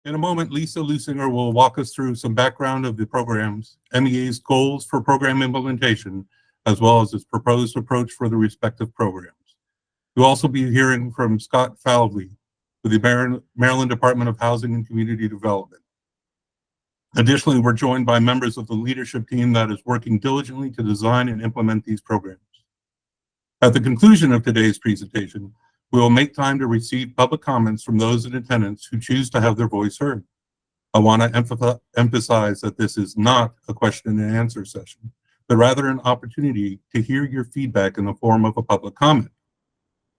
In a moment, Lisa Lusinger will walk us through some background of the programs, MEA's goals for program implementation, as well as its proposed approach for the respective programs. You'll also be hearing from Scott Falvey with the Maryland Department of Housing and Community Development. Additionally, we're joined by members of the leadership team that is working diligently to design and implement these programs. At the conclusion of today's presentation, we will make time to receive public comments from those in attendance who choose to have their voice heard. I want to emphasize that this is not a question and answer session, but rather an opportunity to hear your feedback in the form of a public comment.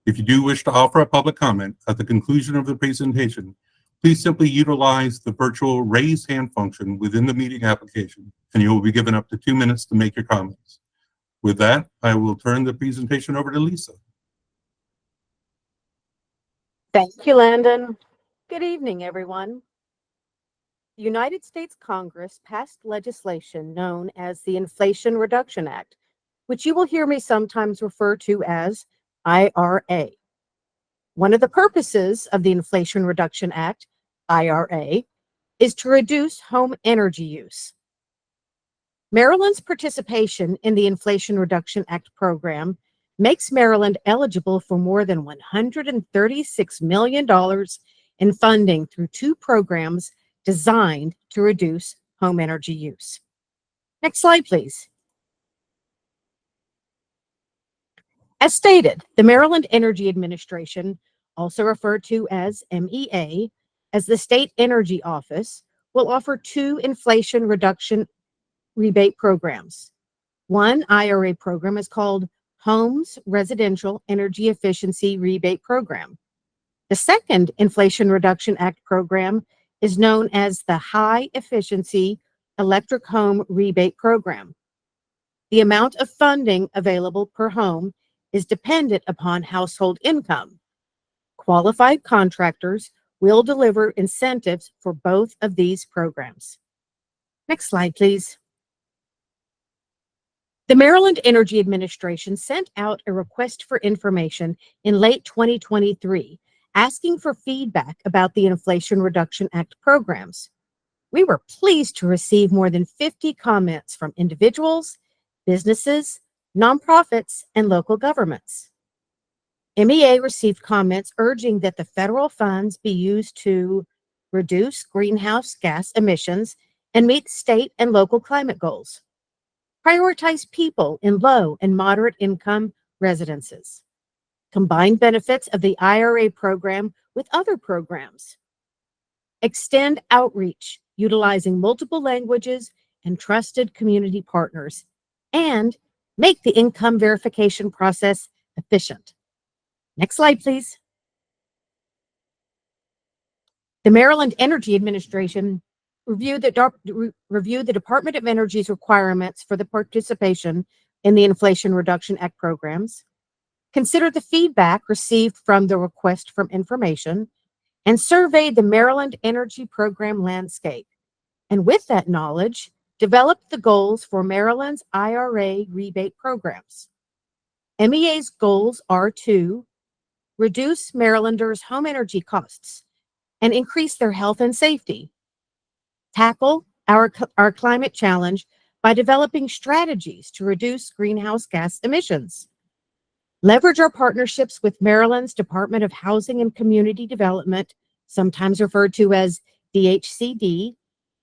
If you do wish to offer a public comment at the conclusion of the presentation, please simply utilize the virtual raise hand function within the meeting application, and you will be given up to 2 minutes to make your comments. With that, I will turn the presentation over to Lisa. Thank you, Landon. Good evening, everyone. The United States Congress passed legislation known as the Inflation Reduction Act, which you will hear me sometimes refer to as IRA. One of the purposes of the Inflation Reduction Act, IRA, is to reduce home energy use. Maryland's participation in the Inflation Reduction Act program makes Maryland eligible for more than $136 million in funding through 2 programs designed to reduce home energy use. Next slide, please. As stated, the Maryland Energy Administration, also referred to as MEA, as the State Energy Office, will offer 2 Inflation Reduction Rebate programs. One IRA program is called Homes Residential Energy Efficiency Rebate Program. The second Inflation Reduction Act program is known as the High Efficiency Electric Home Rebate Program. The amount of funding available per home is dependent upon household income. Qualified contractors will deliver incentives for both of these programs. Next slide, please. The Maryland Energy Administration sent out a request for information in late 2023, asking for feedback about the Inflation Reduction Act programs. We were pleased to receive more than 50 comments from individuals, businesses, nonprofits, and local governments. MEA received comments urging that the federal funds be used to reduce greenhouse gas emissions and meet state and local climate goals, prioritize people in low and moderate income residences, combine benefits of the IRA program with other programs, extend outreach utilizing multiple languages and trusted community partners, and make the income verification process efficient. Next slide, please. The Maryland Energy Administration reviewed the Department of Energy's requirements for the participation in the Inflation Reduction Act programs, considered the feedback received from the request for information, and surveyed the Maryland energy program landscape. And with that knowledge, developed the goals for Maryland's IRA rebate programs. MEA's goals are to reduce Marylanders' home energy costs and increase their health and safety, tackle our climate challenge by developing strategies to reduce greenhouse gas emissions, leverage our partnerships with Maryland's Department of Housing and Community Development, sometimes referred to as DHCD,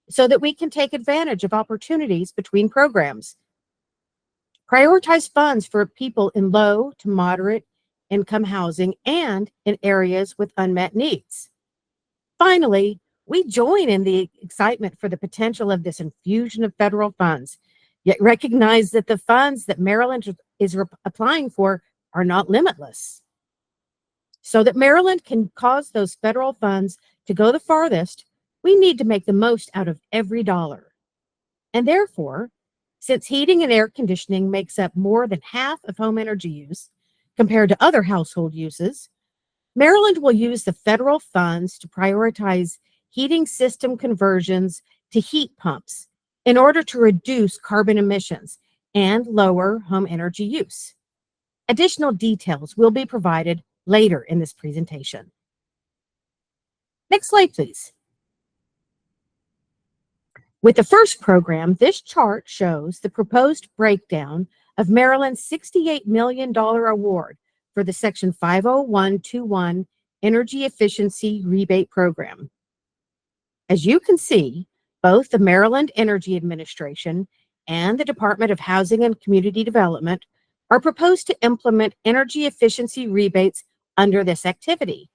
so that we can take advantage of opportunities between programs, prioritize funds for people in low to moderate income housing and in areas with unmet needs. Finally, we join in the excitement for the potential of this infusion of federal funds, yet recognize that the funds that Maryland is applying for are not limitless. So that Maryland can cause those federal funds to go the farthest, we need to make the most out of every dollar. And therefore, since heating and air conditioning makes up more than half of home energy use compared to other household uses, Maryland will use the federal funds to prioritize heating system conversions to heat pumps in order to reduce carbon emissions and lower home energy use. Additional details will be provided later in this presentation. Next slide, please. With the first program, this chart shows the proposed breakdown of Maryland's $68 million award for the Section 50121 Energy Efficiency Rebate Program. As you can see, both the Maryland Energy Administration and the Department of Housing and Community Development are proposed to implement energy efficiency rebates under this activity.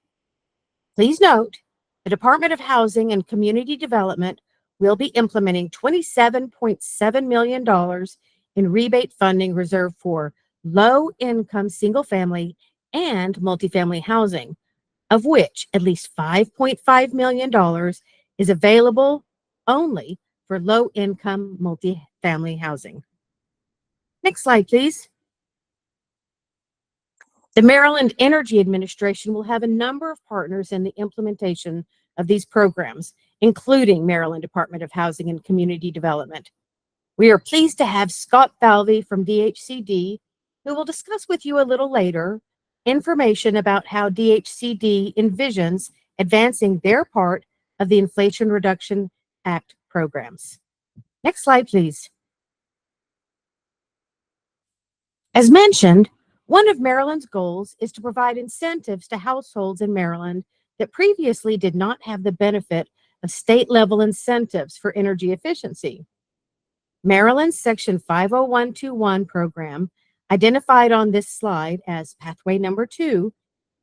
Please note, the Department of Housing and Community Development will be implementing $27.7 million in rebate funding reserved for low-income single-family and multifamily housing, of which at least $5.5 million is available only for low-income multifamily housing. Next slide, please. The Maryland Energy Administration will have a number of partners in the implementation of these programs, including Maryland Department of Housing and Community Development. We are pleased to have Scott Falvey from DHCD, who will discuss with you a little later information about how DHCD envisions advancing their part of the Inflation Reduction Act programs. Next slide, please. As mentioned, one of Maryland's goals is to provide incentives to households in Maryland that previously did not have the benefit of state-level incentives for energy efficiency. Maryland's Section 50121 program, identified on this slide as pathway number 2,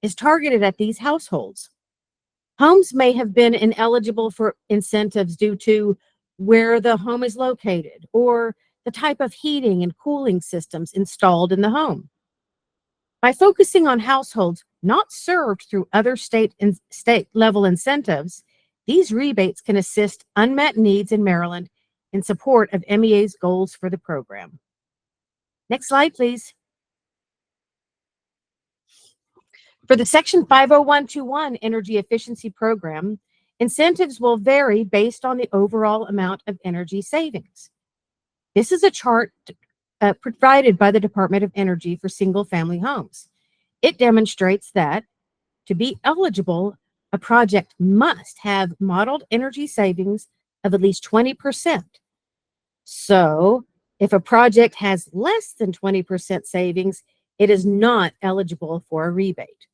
is targeted at these households. Homes may have been ineligible for incentives due to where the home is located or the type of heating and cooling systems installed in the home. By focusing on households not served through other state-level incentives, these rebates can assist unmet needs in Maryland in support of MEA's goals for the program. Next slide, please. For the Section 50121 Energy Efficiency Program, incentives will vary based on the overall amount of energy savings. This is a chart provided by the Department of Energy for single-family homes. It demonstrates that to be eligible, a project must have modeled energy savings of at least 20%. So, if a project has less than 20% savings, it is not eligible for a rebate.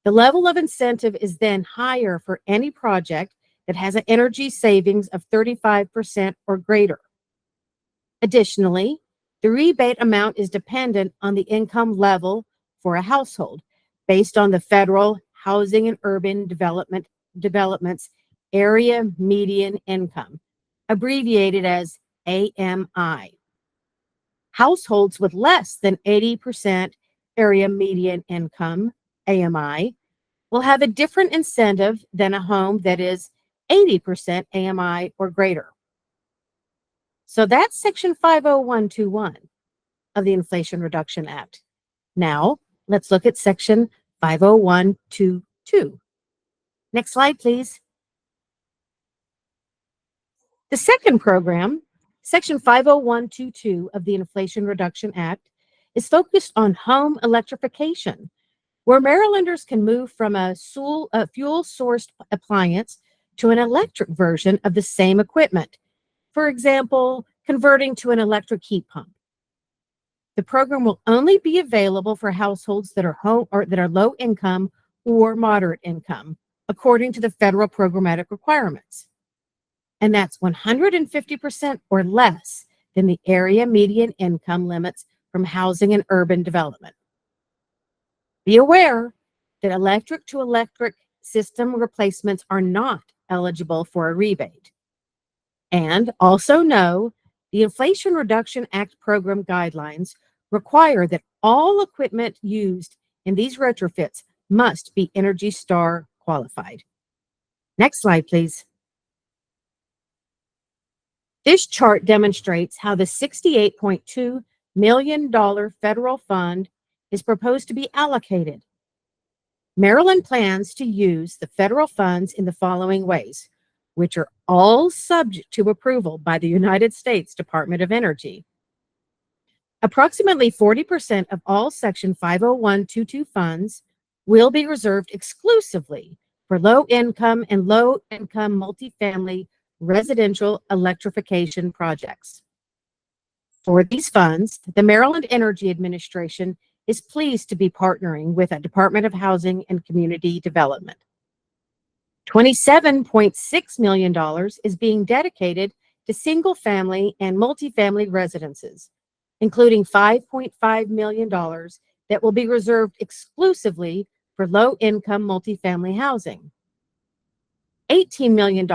The level of incentive is then higher for any project that has an energy savings of 35% or greater. Additionally, the rebate amount is dependent on the income level for a household based on the Federal Housing and Urban Development's Area Median Income, abbreviated as AMI. Households with less than 80% Area Median Income, AMI, will have a different incentive than a home that is 80% AMI or greater. So that's Section 50121 of the Inflation Reduction Act. Now, let's look at Section 50122. Next slide, please. The second program, Section 50122 of the Inflation Reduction Act, is focused on home electrification, where Marylanders can move from a fuel-sourced appliance to an electric version of the same equipment. For example, converting to an electric heat pump. The program will only be available for households that are low income or moderate income, according to the federal programmatic requirements. And that's 150% or less than the area median income limits from Housing and Urban Development. Be aware that electric to electric system replacements are not eligible for a rebate. And also know the Inflation Reduction Act program guidelines require that all equipment used in these retrofits must be Energy Star qualified. Next slide, please. This chart demonstrates how the $68.2 million federal fund is proposed to be allocated. Maryland plans to use the federal funds in the following ways, which are all subject to approval by the United States Department of Energy. Approximately 40% of all Section 50122 funds will be reserved exclusively for low-income and low-income multifamily residential electrification projects. For these funds, the Maryland Energy Administration is pleased to be partnering with the Department of Housing and Community Development. $27.6 million is being dedicated to single-family and multifamily residences, including $5.5 million that will be reserved exclusively for low-income multifamily housing. $18 million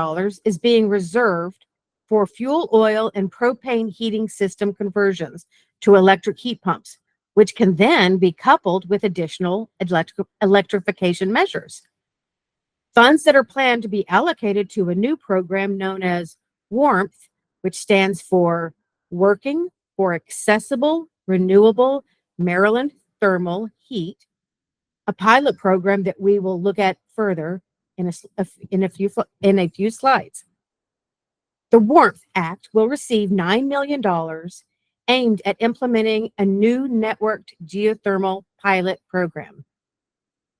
is being reserved for fuel oil and propane heating system conversions to electric heat pumps, which can then be coupled with additional electrification measures. Funds that are planned to be allocated to a new program known as WARMTH, which stands for Working for Accessible Renewable Maryland Thermal Heat, a pilot program that we will look at further in a few slides. The WARMTH Act will receive $9 million aimed at implementing a new networked geothermal pilot program.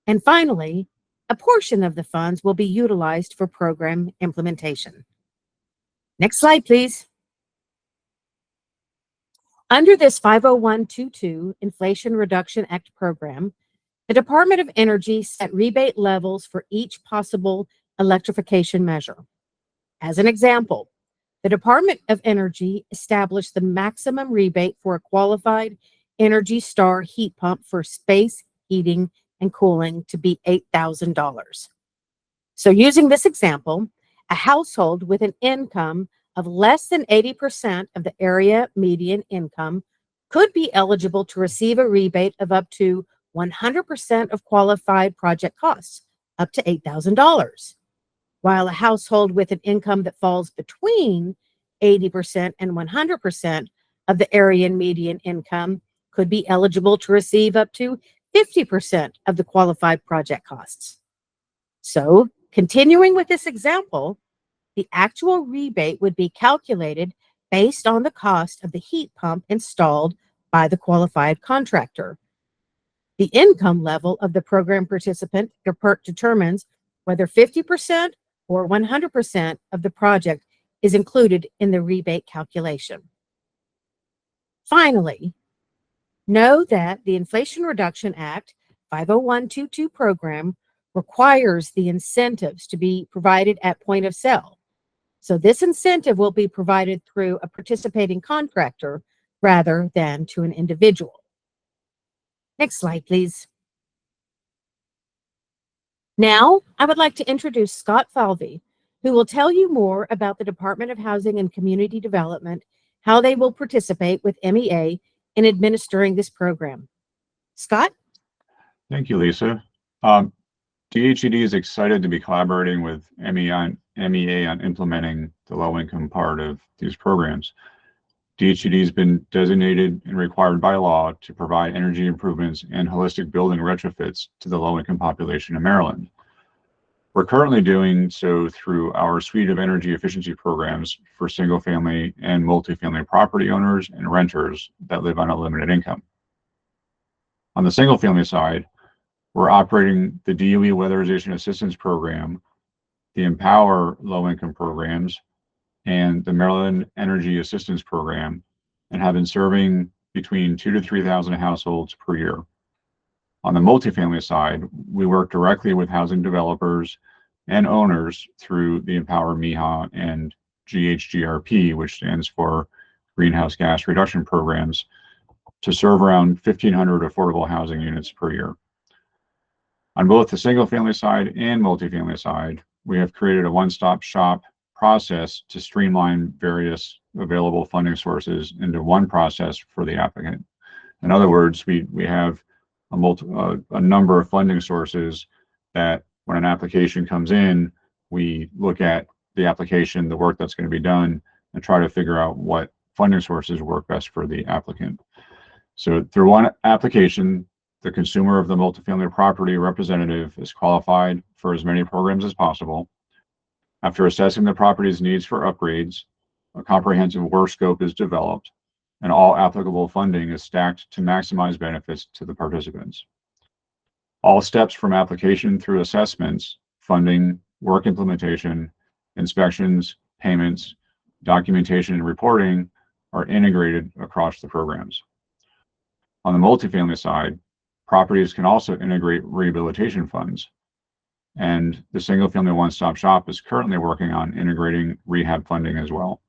And finally, a portion of the funds will be utilized for program implementation. Next slide, please. Under this 50122 Inflation Reduction Act program, the Department of Energy set rebate levels for each possible electrification measure. As an example, the Department of Energy established the maximum rebate for a qualified Energy Star heat pump for space heating and cooling to be $8,000. So using this example, a household with an income of less than 80% of the area median income could be eligible to receive a rebate of up to 100% of qualified project costs, up to $8,000, while a household with an income that falls between 80% and 100% of the area median income could be eligible to receive up to 50% of the qualified project costs. So, continuing with this example, the actual rebate would be calculated based on the cost of the heat pump installed by the qualified contractor. The income level of the program participant determines whether 50% or 100% of the project is included in the rebate calculation. Finally, know that the Inflation Reduction Act 50122 program requires the incentives to be provided at point of sale. So this incentive will be provided through a participating contractor rather than to an individual. Next slide, please. Now, I would like to introduce Scott Falvey, who will tell you more about the Department of Housing and Community Development, how they will participate with MEA in administering this program. Scott? Thank you, Lisa. DHCD is excited to be collaborating with MEA on implementing the low-income part of these programs. DHCD has been designated and required by law to provide energy improvements and holistic building retrofits to the low-income population in Maryland. We're currently doing so through our suite of energy efficiency programs for single-family and multifamily property owners and renters that live on a limited income. On the single-family side, we're operating the DOE Weatherization Assistance Program, the Empower low-income programs, and the Maryland Energy Assistance Program, and have been serving between 2,000 to 3,000 households per year. On the multifamily side, we work directly with housing developers and owners through the Empower MIHA and GHGRP, which stands for Greenhouse Gas Reduction Programs, to serve around 1,500 affordable housing units per year. On both the single-family side and multifamily side, we have created a one-stop shop process to streamline various available funding sources into one process for the applicant. In other words, we have a number of funding sources that when an application comes in, we look at the application, the work that's going to be done, and try to figure out what funding sources work best for the applicant. So through one application, the consumer of the multifamily property representative is qualified for as many programs as possible. After assessing the property's needs for upgrades, a comprehensive work scope is developed, and all applicable funding is stacked to maximize benefits to the participants. All steps from application through assessments, funding, work implementation, inspections, payments, documentation, and reporting are integrated across the programs. On the multifamily side, properties can also integrate rehabilitation funds, and the single-family one-stop shop is currently working on integrating rehab funding as well.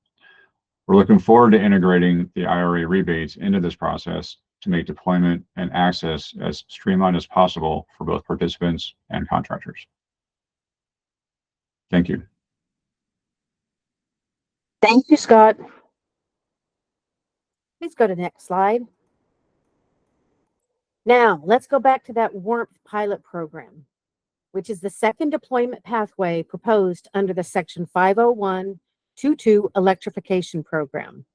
We're looking forward to integrating the IRA rebates into this process to make deployment and access as streamlined as possible for both participants and contractors. Thank you. Thank you, Scott. Please go to the next slide. Now, let's go back to that warmth pilot program, which is the second deployment pathway proposed under the Section 50122 Electrification Program.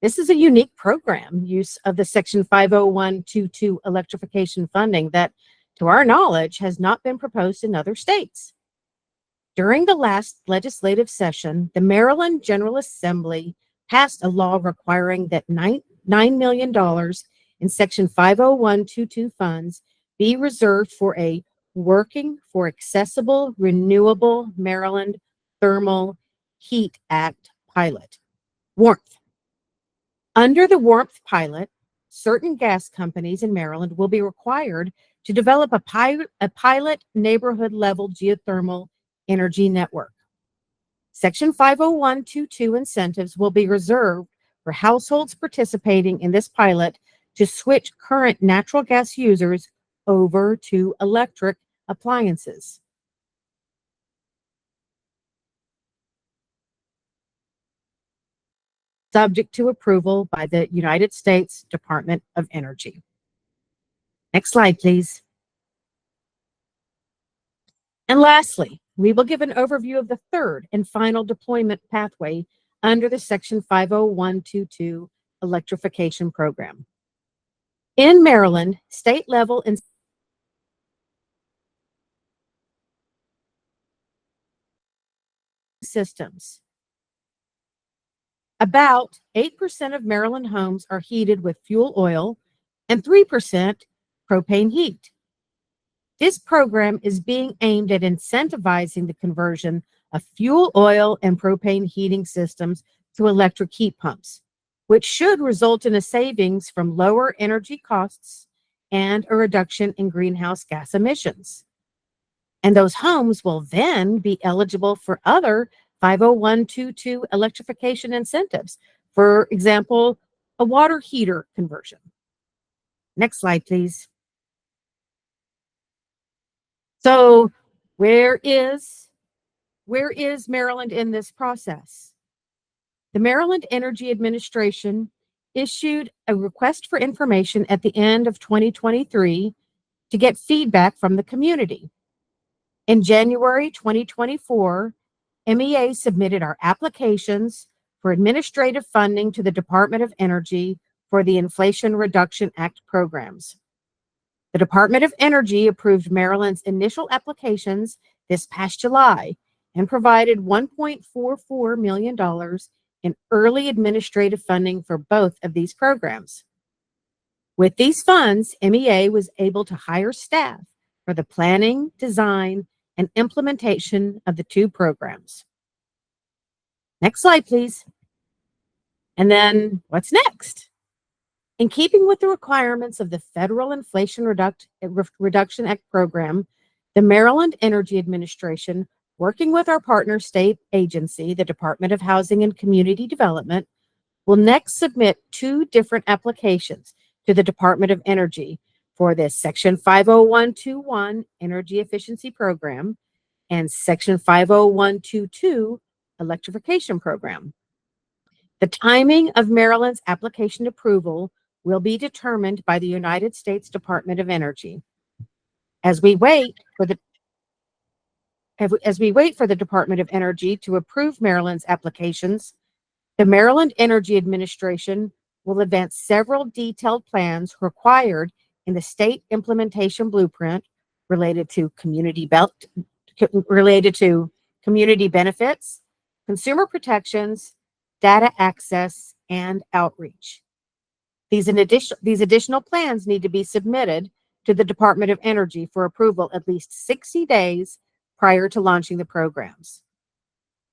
This is a unique program use of the Section 50122 Electrification funding that, to our knowledge, has not been proposed in other states. During the last legislative session, the Maryland General Assembly passed a law requiring that $9 million in Section 50122 funds be reserved for a Working for Accessible Renewable Maryland Thermal Heat Act pilot, warmth. Under the warmth pilot, certain gas companies in Maryland will be required to develop a pilot neighborhood level geothermal energy network. Section 50122 incentives will be reserved for households participating in this pilot to switch current natural gas users over to electric appliances. Subject to approval by the United States Department of Energy. Next slide, please. And lastly, we will give an overview of the third and final deployment pathway under the Section 50122 Electrification Program. In Maryland, state level and systems. About 8% of Maryland homes are heated with fuel oil and 3% propane heat. This program is being aimed at incentivizing the conversion of fuel oil and propane heating systems to electric heat pumps, which should result in a savings from lower energy costs and a reduction in greenhouse gas emissions. And those homes will then be eligible for other 50122 electrification incentives. For example, a water heater conversion. Next slide, please. So where is Maryland in this process? The Maryland Energy Administration issued a request for information at the end of 2023 to get feedback from the community. In January 2024, MEA submitted our applications for administrative funding to the Department of Energy for the Inflation Reduction Act programs. The Department of Energy approved Maryland's initial applications this past July and provided $1.44 million in early administrative funding for both of these programs. With these funds, MEA was able to hire staff for the planning, design, and implementation of the two programs. Next slide, please. And then what's next? In keeping with the requirements of the Federal Inflation Reduction Act program, the Maryland Energy Administration, working with our partner state agency, the Department of Housing and Community Development, will next submit two different applications to the Department of Energy for this Section 50121 Energy Efficiency Program and Section 50122 Electrification Program. The timing of Maryland's application approval will be determined by the United States Department of Energy. As we wait for the Department of Energy to approve Maryland's applications, the Maryland Energy Administration will advance several detailed plans required in the state implementation blueprint related to community benefits, consumer protections, data access, and outreach. These additional plans need to be submitted to the Department of Energy for approval at least 60 days prior to launching the programs.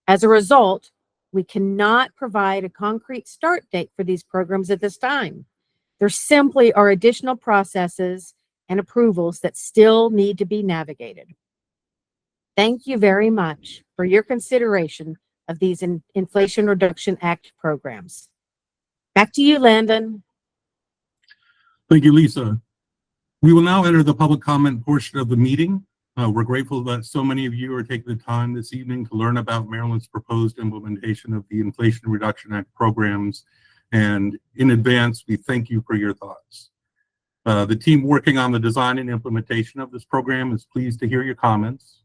As a result, We cannot provide a concrete start date for these programs at this time. There simply are additional processes and approvals that still need to be navigated. Thank you very much for your consideration of these Inflation Reduction Act programs. Back to you, Landon. Thank you, Lisa. We will now enter the public comment portion of the meeting. We're grateful that so many of you are taking the time this evening to learn about Maryland's proposed implementation of the Inflation Reduction Act programs. And in advance, we thank you for your thoughts. The team working on the design and implementation of this program is pleased to hear your comments,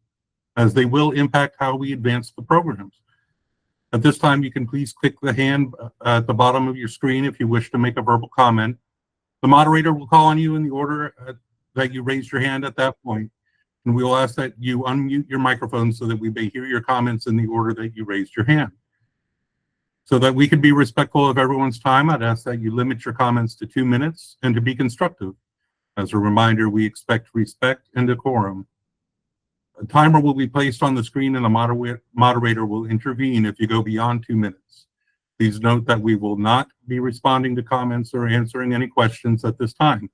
as they will impact how we advance the programs. At this time, you can please click the hand at the bottom of your screen if you wish to make a verbal comment. The moderator will call on you in the order that you raised your hand at that point, and we will ask that you unmute your microphone so that we may hear your comments in the order that you raised your hand. So that we can be respectful of everyone's time, I'd ask that you limit your comments to 2 minutes and to be constructive. As a reminder, we expect respect and decorum. A timer will be placed on the screen and the moderator will intervene if you go beyond 2 minutes. Please note that we will not be responding to comments or answering any questions at this time.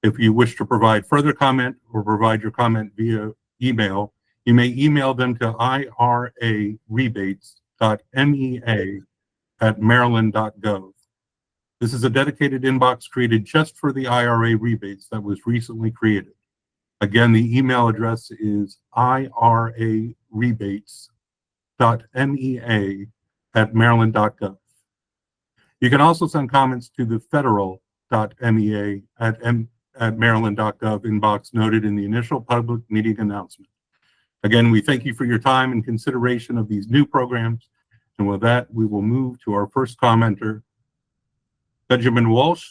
If you wish to provide further comment or provide your comment via email, you may email them to irarebates.mea@maryland.gov. This is a dedicated inbox created just for the IRA rebates that was recently created. Again, the email address is irarebates.mea@maryland.gov. You can also send comments to the federal.mea@maryland.gov inbox noted in the initial public meeting announcement. Again, we thank you for your time and consideration of these new programs. And with that, we will move to our first commenter, Benjamin Walsh.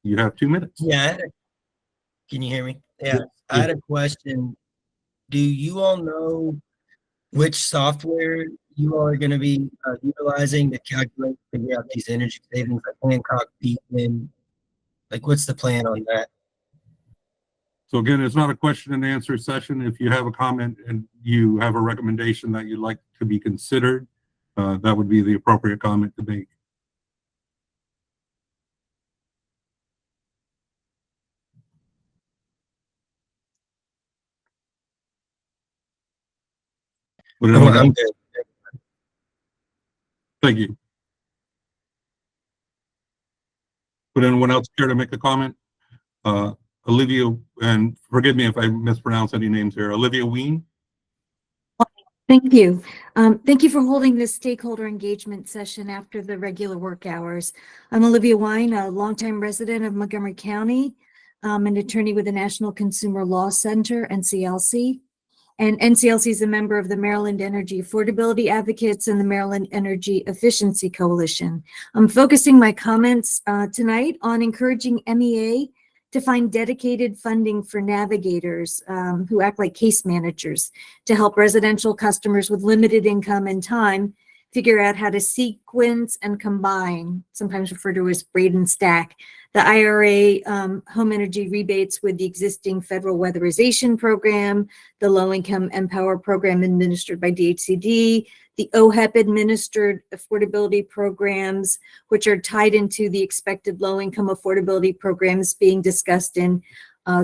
You have 2 minutes. Yeah, can you hear me? Yeah, I had a question. Do you all know which software you all are going to be utilizing to calculate, figure out these energy savings, like Hancock, Beacon? Like, what's the plan on that? So again, it's not a question and answer session. If you have a comment and you have a recommendation that you'd like to be considered, that would be the appropriate comment to make. Would anyone I'm else? good. Thank you. Would anyone else care to make a comment? Olivia, and forgive me if I mispronounce any names here, Olivia Ween. Thank you. Thank you for holding this stakeholder engagement session after the regular work hours. I'm Olivia Wine, a longtime resident of Montgomery County, an attorney with the National Consumer Law Center, NCLC. And NCLC is a member of the Maryland Energy Affordability Advocates and the Maryland Energy Efficiency Coalition. I'm focusing my comments tonight on encouraging MEA to find dedicated funding for navigators who act like case managers to help residential customers with limited income and time figure out how to sequence and combine, sometimes referred to as braid and stack, the IRA home energy rebates with the existing federal weatherization program, the low-income Empower program administered by DHCD, the OHEP administered affordability programs, which are tied into the expected low-income affordability programs being discussed in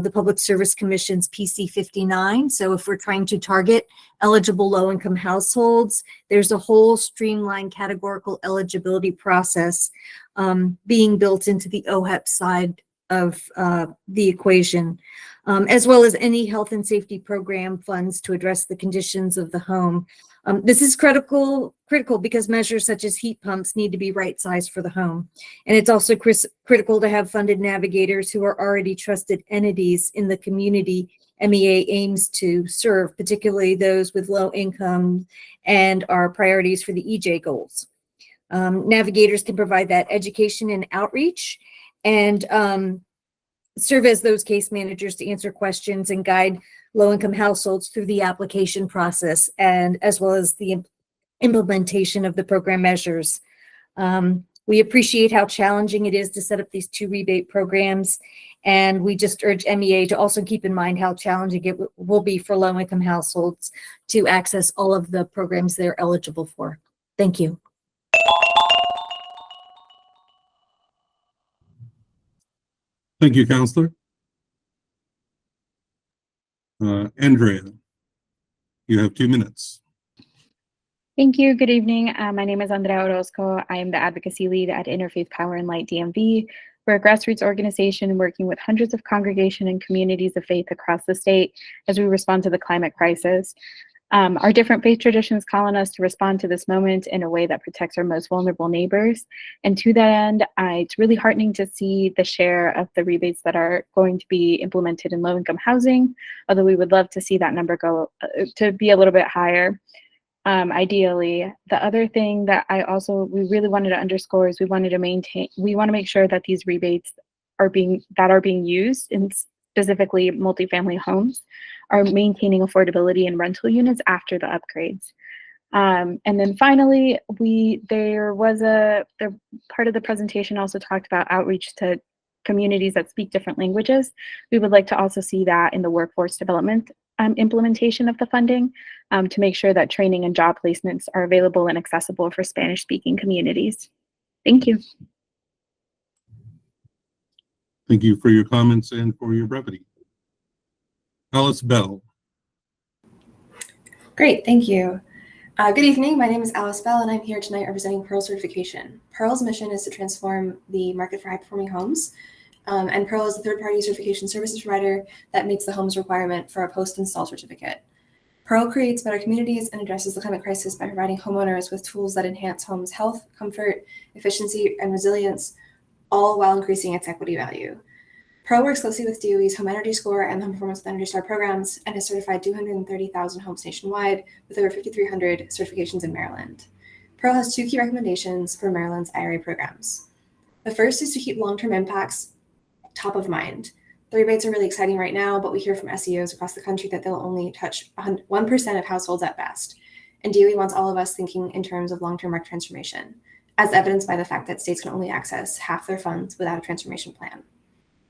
the Public Service Commission's PC 59. So if we're trying to target eligible low-income households, there's a whole streamlined categorical eligibility process being built into the OHEP side of the equation, as well as any health and safety program funds to address the conditions of the home. This is critical because measures such as heat pumps need to be right-sized for the home. And it's also critical to have funded navigators who are already trusted entities in the community MEA aims to serve, particularly those with low income and our priorities for the EJ goals. Navigators can provide that education and outreach and serve as those case managers to answer questions and guide low-income households through the application process, and as well as the implementation of the program measures. We appreciate how challenging it is to set up these two rebate programs, and we just urge MEA to also keep in mind how challenging it will be for low-income households to access all of the programs they're eligible for. Thank you. Thank you, Counselor. Andrea, you have 2 minutes. Thank you. Good evening. My name is Andrea Orozco. I am the advocacy lead at Interfaith Power and Light DMV. We're a grassroots organization working with hundreds of congregation and communities of faith across the state as we respond to the climate crisis. Our different faith traditions call on us to respond to this moment in a way that protects our most vulnerable neighbors. And to that end, it's really heartening to see the share of the rebates that are going to be implemented in low-income housing, although we would love to see that number go to be a little bit higher. Ideally, the other thing that we really wanted to underscore is we want to make sure that these rebates are being used in specifically multifamily homes are maintaining affordability in rental units after the upgrades. And then finally, part of the presentation also talked about outreach to communities that speak different languages. We would like to also see that in the workforce development implementation of the funding to make sure that training and job placements are available and accessible for Spanish-speaking communities. Thank you. Thank you for your comments and for your brevity. Alice Bell. Great, thank you. Good evening, my name is Alice Bell and I'm here tonight representing Pearl Certification. Pearl's mission is to transform the market for high-performing homes, and Pearl is the third-party certification services provider that meets the home's requirement for a post-install certificate. Pearl creates better communities and addresses the climate crisis by providing homeowners with tools that enhance homes' health, comfort, efficiency, and resilience, all while increasing its equity value. Pearl works closely with DOE's Home Energy Score and the Home Performance with Energy Star programs and has certified 230,000 homes nationwide with over 5,300 certifications in Maryland. Pearl has 2 key recommendations for Maryland's IRA programs. The first is to keep long-term impacts top of mind. The rebates are really exciting right now, but we hear from SEOs across the country that they'll only touch 1% of households at best. And DOE wants all of us thinking in terms of long-term market transformation, as evidenced by the fact that states can only access half their funds without a transformation plan.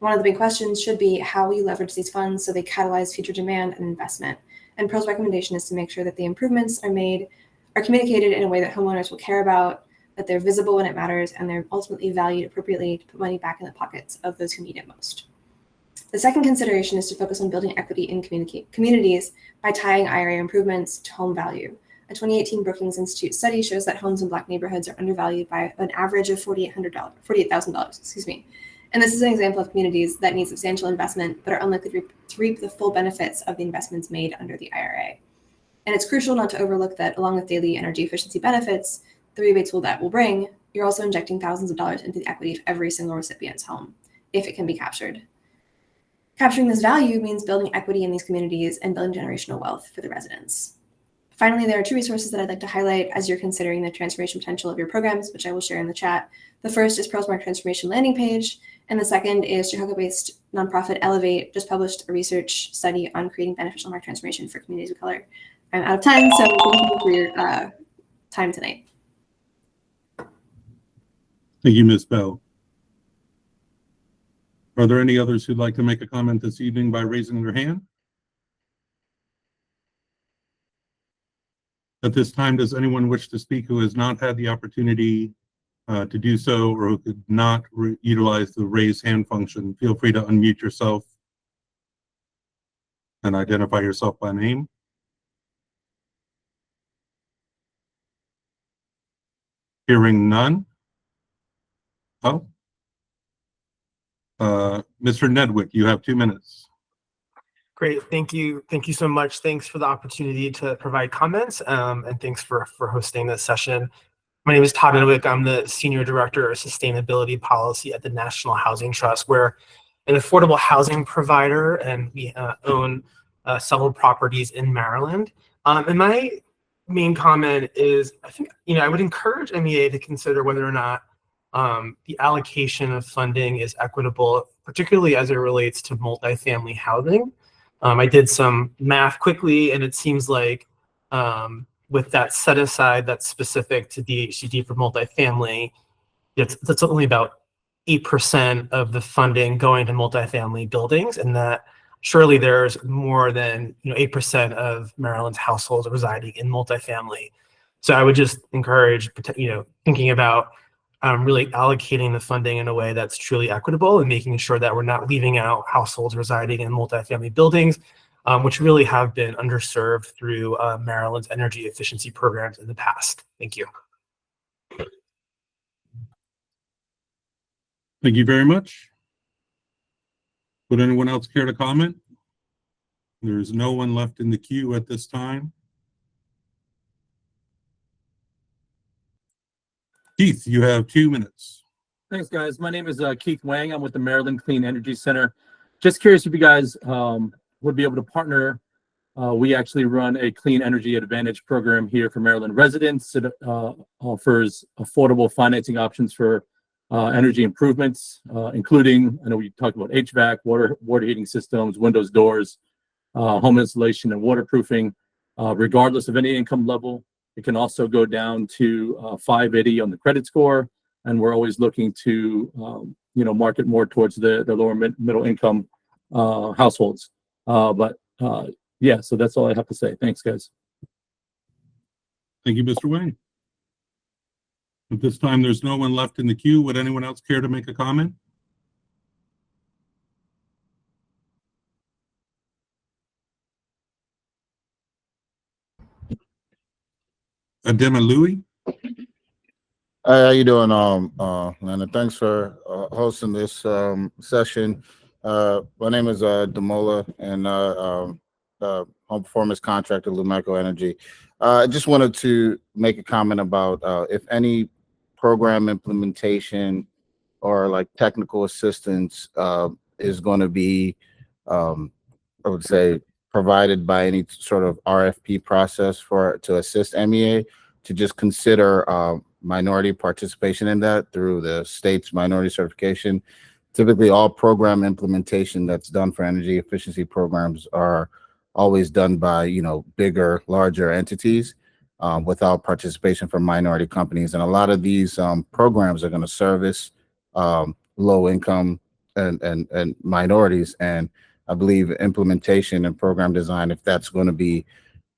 One of the big questions should be, how will you leverage these funds so they catalyze future demand and investment? And Pearl's recommendation is to make sure that the improvements are communicated in a way that homeowners will care about, that they're visible when it matters, and they're ultimately valued appropriately to put money back in the pockets of those who need it most. The second consideration is to focus on building equity in communities by tying IRA improvements to home value. A 2018 Brookings Institute study shows that homes in Black neighborhoods are undervalued by an average of $48,000, And this is an example of communities that need substantial investment but are unlikely to reap the full benefits of the investments made under the IRA. And it's crucial not to overlook that along with daily energy efficiency benefits, the rebates that will bring, you're also injecting thousands of dollars into the equity of every single recipient's home, if it can be captured. Capturing this value means building equity in these communities and building generational wealth for the residents. Finally, there are 2 resources that I'd like to highlight as you're considering the transformation potential of your programs, which I will share in the chat. The first is Pearl's Market Transformation landing page, and the second is Chicago-based nonprofit Elevate just published a research study on creating beneficial market transformation for communities of color. I'm out of time, so thank you for your time tonight. Thank you, Ms. Bell. Are there any others who'd like to make a comment this evening by raising their hand? At this time, does anyone wish to speak who has not had the opportunity to do so or who could not utilize the raise hand function? Feel free to unmute yourself and identify yourself by name. Hearing none. Oh. Mr. Nedwick, you have 2 minutes. Great, thank you. Thank you so much. Thanks for the opportunity to provide comments, and thanks for hosting this session. My name is Todd Nedwick. I'm the Senior Director of Sustainability Policy at the National Housing Trust. We're an affordable housing provider, and we own several properties in Maryland. And my main comment is, I think, I would encourage MEA to consider whether or not the allocation of funding is equitable, particularly as it relates to multifamily housing. I did some math quickly, and it seems like with that set aside that's specific to DHCD for multifamily, that's only about 8% of the funding going to multifamily buildings, and that surely there's more than 8% of Maryland's households residing in multifamily. So I would just encourage, thinking about really allocating the funding in a way that's truly equitable and making sure that we're not leaving out households residing in multifamily buildings, which really have been underserved through Maryland's energy efficiency programs in the past. Thank you. Thank you very much. Would anyone else care to comment? There's no one left in the queue at this time. Keith, you have 2 minutes. Thanks, guys. My name is Keith Wang. I'm with the Maryland Clean Energy Center. Just curious if you guys would be able to partner. We actually run a Clean Energy Advantage program here for Maryland residents. It offers affordable financing options for energy improvements, including, I know we talked about HVAC, water heating systems, windows, doors, home insulation, and waterproofing, regardless of any income level. It can also go down to 580 on the credit score, and we're always looking to market more towards the lower middle income households. Yeah, so that's all I have to say. Thanks, guys. Thank you, Mr. Wayne. At this time, there's no one left in the queue. Would anyone else care to make a comment? Adema Louie? Hi, how you doing, Leonard? Thanks for hosting this session. My name is Demola, and home performance contractor, Lumeco Energy. I just wanted to make a comment about if any program implementation or like technical assistance is going to be, I would say, provided by any sort of RFP process to assist MEA, to just consider minority participation in that through the state's minority certification. Typically, all program implementation that's done for energy efficiency programs are always done by, bigger, larger entities without participation from minority companies. And a lot of these programs are going to service low income and minorities. And I believe implementation and program design, if that's going to be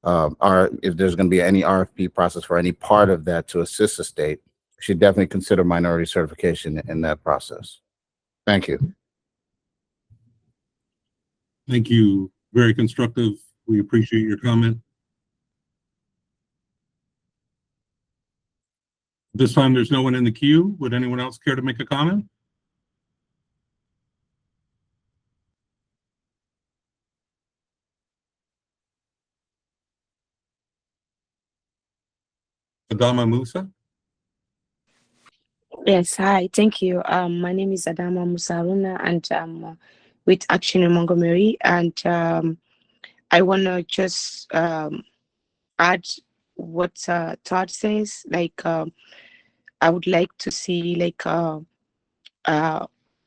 if there's going to be any RFP process for any part of that to assist the state, we should definitely consider minority certification in that process. Thank you. Thank you. Very constructive. We appreciate your comment. This time, there's no one in the queue. Would anyone else care to make a comment? Adama Musa? Yes, hi, thank you. My name is Adama Musaruna, and I'm with Action in Montgomery. And I want to just add what Todd says. I would like to see a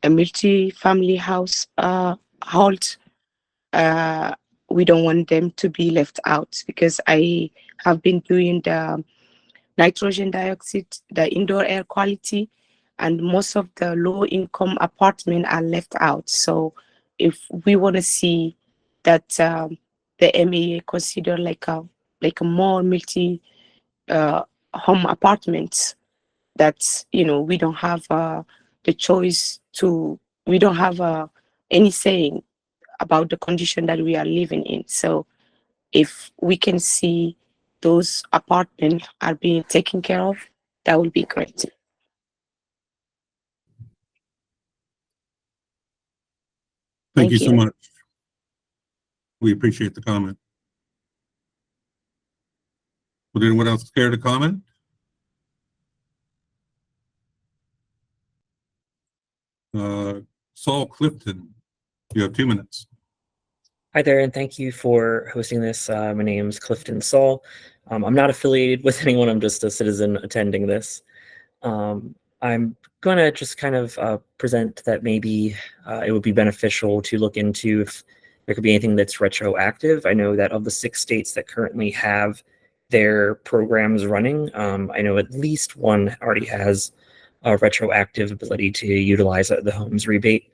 multi-family house halt. We don't want them to be left out, because I have been doing the nitrogen dioxide, the indoor air quality, and most of the low-income apartments are left out. So if we want to see that the MEA consider like a more multi home apartments, that we don't have the choice to, we don't have any saying about the condition that we are living in. So if we can see those apartments are being taken care of, that would be great. Thank you so much. We appreciate the comment. Would anyone else care to comment? Saul Clifton, you have 2 minutes. Hi there, and thank you for hosting this. My name is Clifton Saul. I'm not affiliated with anyone. I'm just a citizen attending this. I'm going to just kind of present that maybe it would be beneficial to look into if there could be anything that's retroactive. I know that of the 6 states that currently have their programs running, I know at least one already has a retroactive ability to utilize the home's rebate.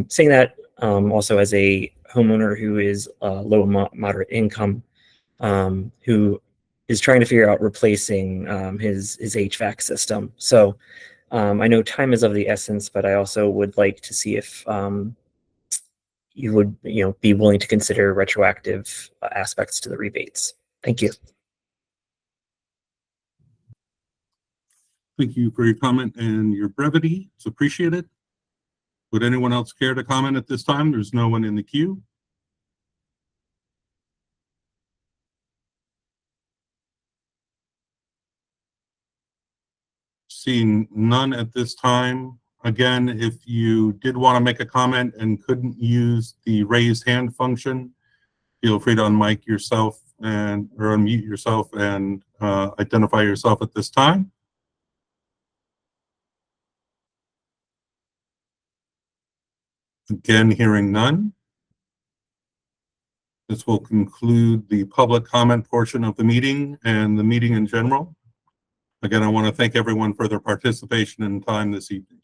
Saying that also as a homeowner who is low moderate income, who is trying to figure out replacing his HVAC system. So I know time is of the essence, but I also would like to see if you would be willing to consider retroactive aspects to the rebates. Thank you. Thank you for your comment and your brevity. It's appreciated. Would anyone else care to comment at this time? There's no one in the queue. Seeing none at this time. Again, if you did want to make a comment and couldn't use the raised hand function, feel free to unmic yourself or unmute yourself and identify yourself at this time. Again, hearing none. This will conclude the public comment portion of the meeting and the meeting in general. Again, I want to thank everyone for their participation and time this evening.